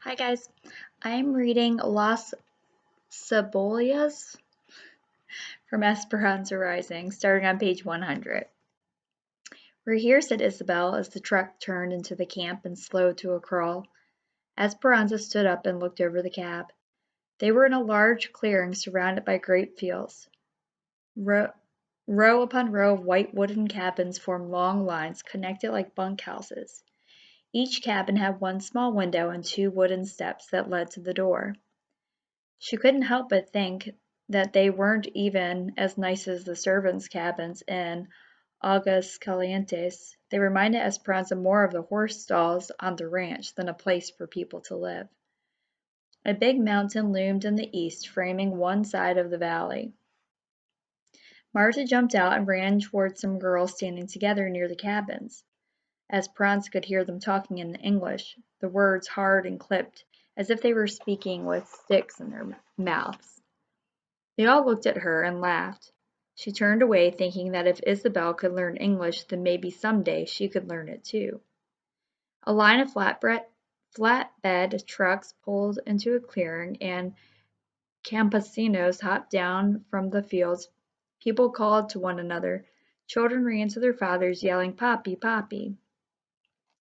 Hi guys, I'm reading Las Cebollas from Esperanza Rising, starting on page 100. "We're here," said Isabel as the truck turned into the camp and slowed to a crawl. Esperanza stood up and looked over the cab. They were in a large clearing surrounded by grape fields. Row upon row of white wooden cabins formed long lines connected like bunkhouses. Each cabin had one small window and two wooden steps that led to the door. She couldn't help but think that they weren't even as nice as the servants' cabins in Aguascalientes. They reminded Esperanza more of the horse stalls on the ranch than a place for people to live. A big mountain loomed in the east, framing one side of the valley. Marta jumped out and ran toward some girls standing together near the cabins. Esperanza could hear them talking in English, the words hard and clipped, as if they were speaking with sticks in their mouths. They all looked at her and laughed. She turned away, thinking that if Isabel could learn English, then maybe someday she could learn it too. A line of flatbed trucks pulled into a clearing, and campesinos hopped down from the fields. People called to one another. Children ran to their fathers, yelling, "Papi, Papi."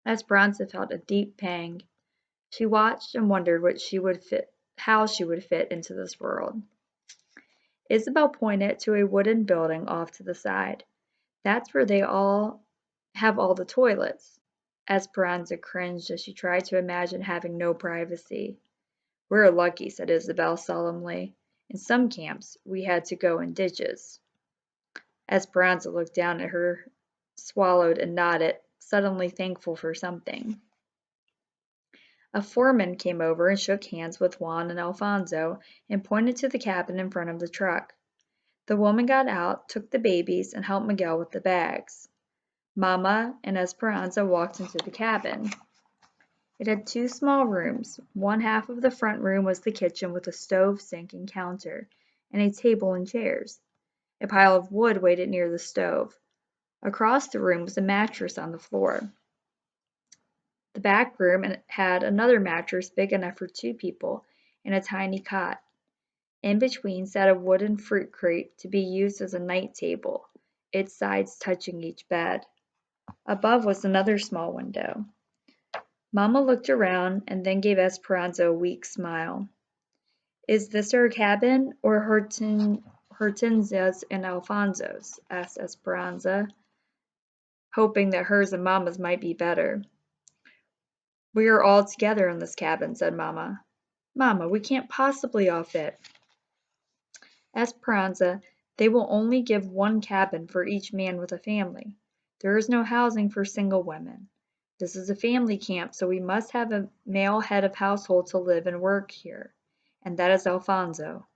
Esperanza felt a deep pang. She watched and wondered how she would fit into this world. Isabel pointed to a wooden building off to the side. "That's where they all have all the toilets." Esperanza cringed as she tried to imagine having no privacy. "We're lucky," said Isabel solemnly. "In some camps, we had to go in ditches." Esperanza looked down at her, swallowed, and nodded, suddenly thankful for something. A foreman came over and shook hands with Juan and Alfonso and pointed to the cabin in front of the truck. The woman got out, took the babies, and helped Miguel with the bags. Mama and Esperanza walked into the cabin. It had two small rooms. One half of the front room was the kitchen with a stove, sink, and counter, and a table and chairs. A pile of wood waited near the stove. Across the room was a mattress on the floor. The back room had another mattress big enough for two people and a tiny cot. In between sat a wooden fruit crate to be used as a night table, its sides touching each bed. Above was another small window. Mama looked around and then gave Esperanza a weak smile. "Is this our cabin, or Hortensia's and Alfonso's?" asked Esperanza, hoping that hers and Mama's might be better. "We are all together in this cabin," said Mama. "Mama, we can't possibly all fit." "Esperanza, they will only give one cabin for each man with a family. There is no housing for single women. This is a family camp, so we must have a male head of household to live and work here, and that is Alfonso."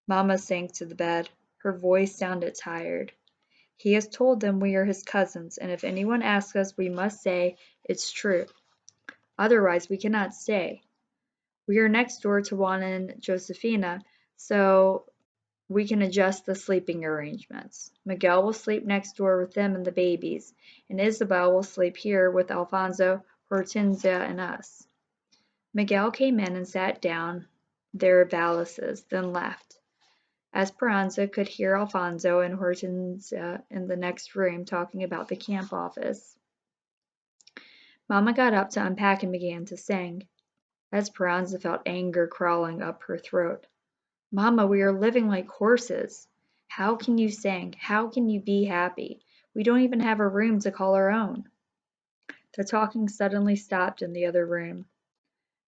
Mama sank to the bed. Her voice sounded tired. "He has told them we are his cousins, and if anyone asks us, we must say it's true. Otherwise, we cannot stay. We are next door to Juan and Josefina, so we can adjust the sleeping arrangements. Miguel will sleep next door with them and the babies, and Isabel will sleep here with Alfonso, Hortensia, and us." Miguel came in and sat down their valises, then left. Esperanza could hear Alfonso and Hortensia in the next room talking about the camp office. Mama got up to unpack and began to sing. Esperanza felt anger crawling up her throat. "Mama, we are living like horses. How can you sing? How can you be happy? We don't even have a room to call our own." The talking suddenly stopped in the other room.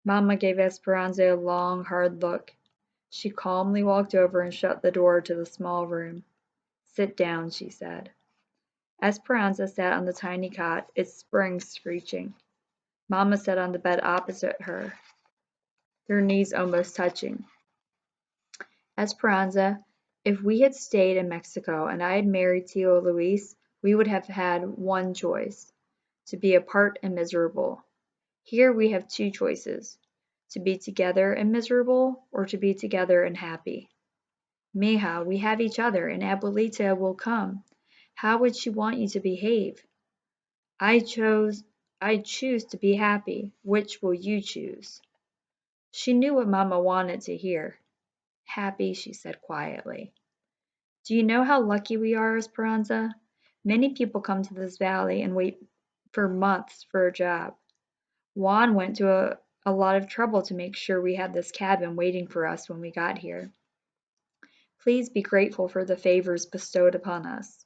Mama gave Esperanza a long, hard look. She calmly walked over and shut the door to the small room. "Sit down," she said. Esperanza sat on the tiny cot, its springs screeching. Mama sat on the bed opposite her, their knees almost touching. "Esperanza, if we had stayed in Mexico and I had married Tio Luis, we would have had one choice: to be apart and miserable. Here we have two choices: to be together and miserable, or to be together and happy. Mija, we have each other, and Abuelita will come. How would she want you to behave? I choose to be happy. Which will you choose?" She knew what Mama wanted to hear. Happy, she said quietly. Do you know how lucky we are, Esperanza? Many people come to this valley and wait for months for a job. Juan went to a lot of trouble to make sure we had this cabin waiting for us when we got here. Please be grateful for the favors bestowed upon us.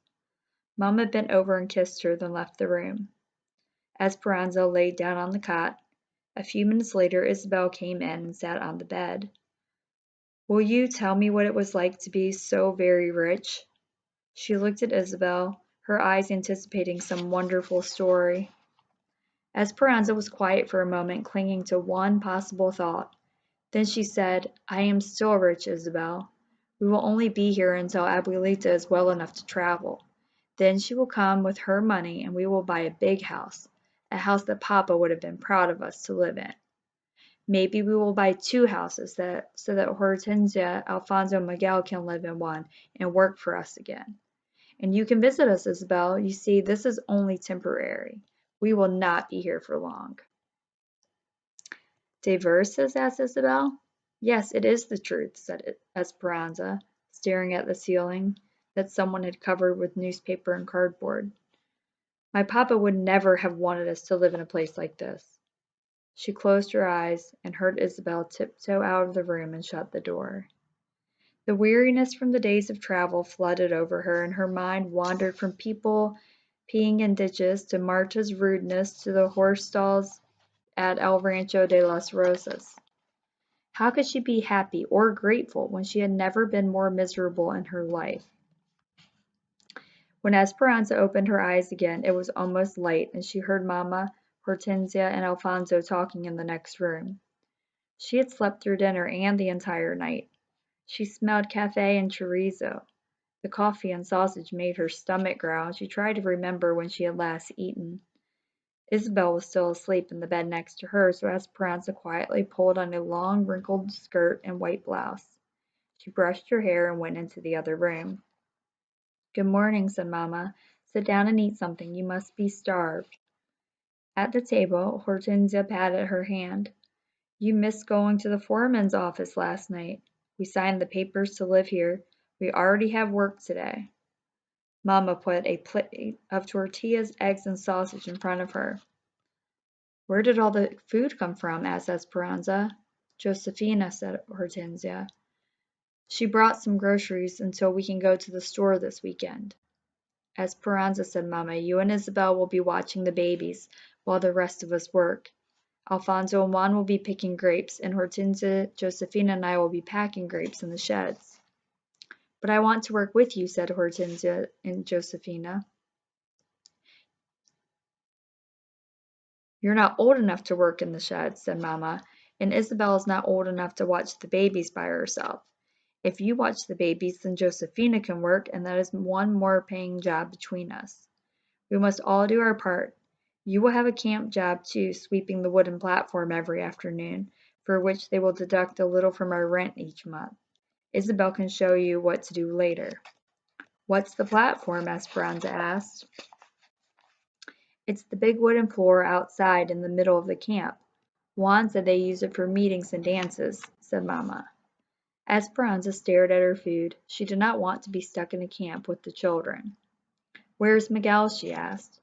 Mama bent over and kissed her, then left the room. Esperanza laid down on the cot. A few minutes later, Isabel came in and sat on the bed. Will you tell me what it was like to be so very rich? She looked at Isabel, her eyes anticipating some wonderful story. Esperanza was quiet for a moment, clinging to one possible thought. Then she said, I am still rich, Isabel. We will only be here until Abuelita is well enough to travel. Then she will come with her money and we will buy a big house, a house that Papa would have been proud of us to live in. Maybe we will buy two houses so that Hortensia, Alfonso, and Miguel can live in one and work for us again. And you can visit us, Isabel. You see, this is only temporary. We will not be here for long. Diverses? Asked Isabel. Yes, it is the truth, said Esperanza, staring at the ceiling that someone had covered with newspaper and cardboard. My papa would never have wanted us to live in a place like this. She closed her eyes and heard Isabel tiptoe out of the room and shut the door. The weariness from the days of travel flooded over her, and her mind wandered from people peeing in ditches to Marta's rudeness to the horse stalls at El Rancho de las Rosas. How could she be happy or grateful when she had never been more miserable in her life? When Esperanza opened her eyes again, it was almost light, and she heard Mama, Hortensia, and Alfonso talking in the next room. She had slept through dinner and the entire night. She smelled cafe and chorizo. The coffee and sausage made her stomach growl, and she tried to remember when she had last eaten. Isabel was still asleep in the bed next to her, so Esperanza quietly pulled on a long, wrinkled skirt and white blouse. She brushed her hair and went into the other room. Good morning, said Mamma. Sit down and eat something. You must be starved. At the table, Hortensia patted her hand. You missed going to the foreman's office last night. We signed the papers to live here. We already have work today. Mamma put a plate of tortillas, eggs, and sausage in front of her. Where did all the food come from? Asked Esperanza. Josefina, said Hortensia. She brought some groceries until we can go to the store this weekend. Esperanza, said Mamma, you and Isabel will be watching the babies while the rest of us work. Alfonso and Juan will be picking grapes, and Hortensia, Josefina, and I will be packing grapes in the sheds. But I want to work with you, said Hortensia and Josefina. You're not old enough to work in the sheds, said Mamma, and Isabel is not old enough to watch the babies by herself. If you watch the babies, then Josefina can work, and that is one more paying job between us. We must all do our part. You will have a camp job too, sweeping the wooden platform every afternoon, for which they will deduct a little from our rent each month. Isabel can show you what to do later. What's the platform? Esperanza asked. It's the big wooden floor outside in the middle of the camp. Juan said they use it for meetings and dances, said Mamma. Esperanza stared at her food. She did not want to be stuck in a camp with the children. Where's Miguel? She asked.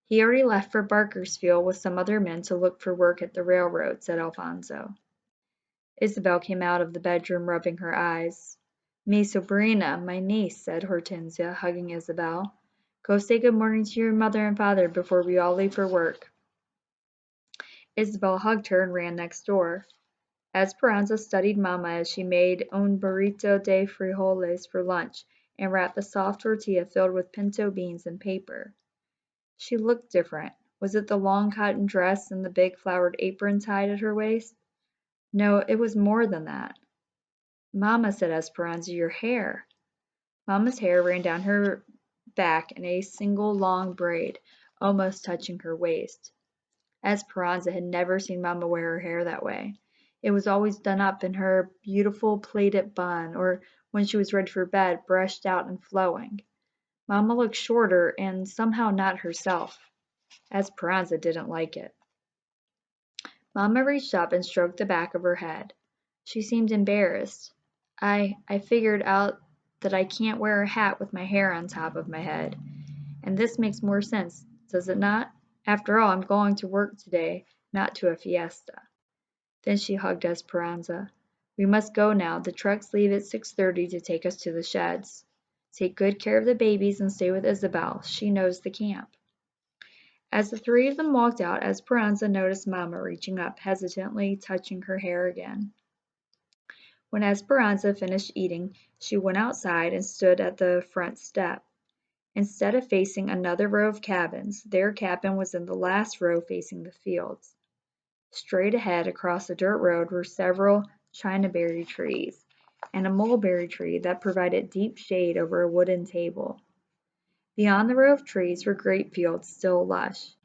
He already left for Barkersfield with some other men to look for work at the railroad, said Alfonso. Isabel came out of the bedroom rubbing her eyes. Mi sobrina, my niece, said Hortensia, hugging Isabel. Go say good morning to your mother and father before we all leave for work. Isabel hugged her and ran next door. Esperanza studied Mama as she made un burrito de frijoles for lunch and wrapped the soft tortilla filled with pinto beans in paper. She looked different. Was it the long cotton dress and the big flowered apron tied at her waist? No, it was more than that. Mama, said Esperanza, your hair. Mama's hair ran down her back in a single long braid, almost touching her waist. Esperanza had never seen Mama wear her hair that way. It was always done up in her beautiful plaited bun, or when she was ready for bed, brushed out and flowing. Mama looked shorter and somehow not herself. Esperanza didn't like it. Mama reached up and stroked the back of her head. She seemed embarrassed. I figured out that I can't wear a hat with my hair on top of my head. And this makes more sense, does it not? After all, I'm going to work today, not to a fiesta. Then she hugged Esperanza. We must go now. The trucks leave at 6:30 to take us to the sheds. Take good care of the babies and stay with Isabel. She knows the camp. As the three of them walked out, Esperanza noticed Mama reaching up, hesitantly touching her hair again. When Esperanza finished eating, she went outside and stood at the front step. Instead of facing another row of cabins, their cabin was in the last row facing the fields. Straight ahead across the dirt road were several chinaberry trees and a mulberry tree that provided deep shade over a wooden table. Beyond the row of trees were grape fields still lush.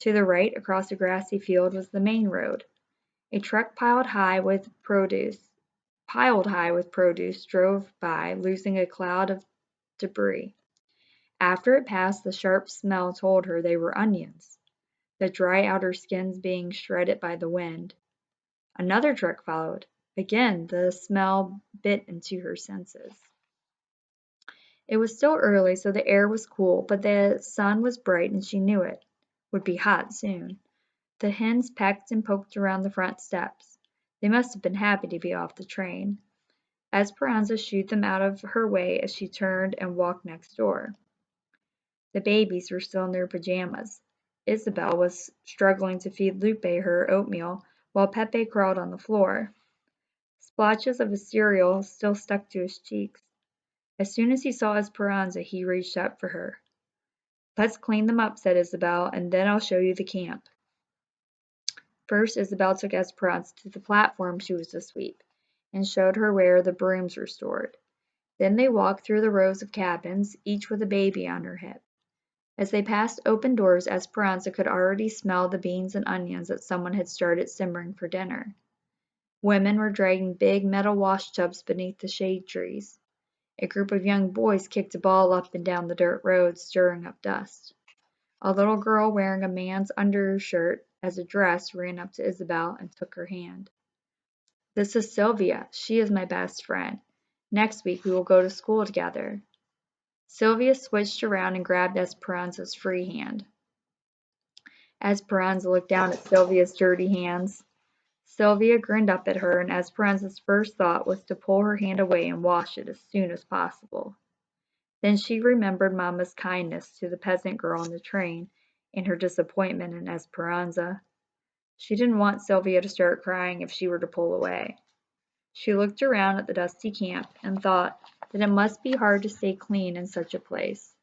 To the right, across a grassy field, was the main road. A truck piled high with produce drove by, losing a cloud of debris. After it passed, the sharp smell told her they were onions, the dry outer skins being shredded by the wind. Another truck followed. Again, the smell bit into her senses. It was still early, so the air was cool, but the sun was bright and she knew it would be hot soon. The hens pecked and poked around the front steps. They must have been happy to be off the train. Esperanza shooed them out of her way as she turned and walked next door. The babies were still in their pajamas. Isabel was struggling to feed Lupe her oatmeal, while Pepe crawled on the floor. Splotches of his cereal still stuck to his cheeks. As soon as he saw Esperanza, he reached up for her. "Let's clean them up," said Isabel, "and then I'll show you the camp." First, Isabel took Esperanza to the platform she was to sweep, and showed her where the brooms were stored. Then they walked through the rows of cabins, each with a baby on her hip. As they passed open doors, Esperanza could already smell the beans and onions that someone had started simmering for dinner. Women were dragging big metal wash tubs beneath the shade trees. A group of young boys kicked a ball up and down the dirt road, stirring up dust. A little girl wearing a man's undershirt as a dress ran up to Isabel and took her hand. "This is Sylvia. She is my best friend. Next week we will go to school together." Sylvia switched around and grabbed Esperanza's free hand. Esperanza looked down at Sylvia's dirty hands. Sylvia grinned up at her, and Esperanza's first thought was to pull her hand away and wash it as soon as possible. Then she remembered Mama's kindness to the peasant girl on the train and her disappointment in Esperanza. She didn't want Sylvia to start crying if she were to pull away. She looked around at the dusty camp and thought that it must be hard to stay clean in such a place.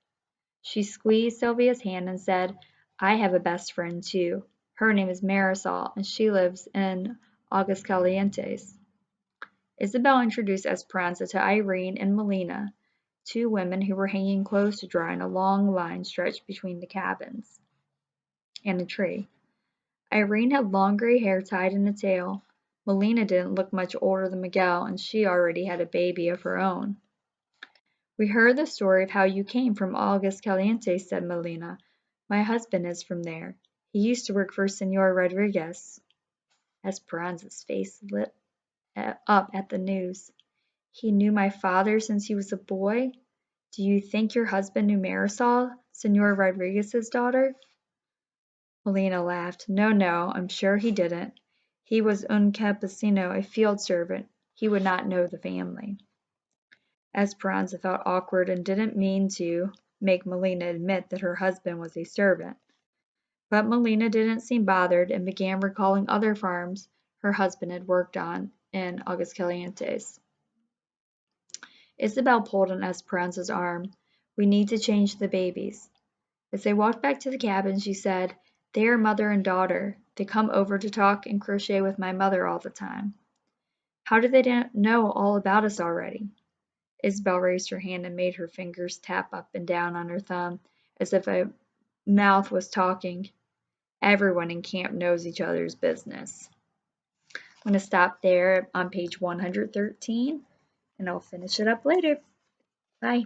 She squeezed Sylvia's hand and said, "I have a best friend too. Her name is Marisol, and she lives in Aguascalientes." Isabel introduced Esperanza to Irene and Melina, two women who were hanging clothes to dry in a long line stretched between the cabins and a tree. Irene had long gray hair tied in a tail. Melina didn't look much older than Miguel, and she already had a baby of her own. "We heard the story of how you came from Aguascalientes," said Melina. "My husband is from there. He used to work for Señor Rodriguez." Esperanza's face lit up at the news. "He knew my father since he was a boy? Do you think your husband knew Marisol, Señor Rodriguez's daughter?" Melina laughed. "No, no, I'm sure he didn't. He was un campesino, a field servant. He would not know the family." Esperanza felt awkward and didn't mean to make Melina admit that her husband was a servant. But Melina didn't seem bothered and began recalling other farms her husband had worked on in Aguascalientes. Isabel pulled on Esperanza's arm. "We need to change the babies." As they walked back to the cabin, she said, "They are mother and daughter. They come over to talk and crochet with my mother all the time." "How do they know all about us already?" Isabel raised her hand and made her fingers tap up and down on her thumb as if a mouth was talking. "Everyone in camp knows each other's business." I'm going to stop there on page 113, and I'll finish it up later. Bye.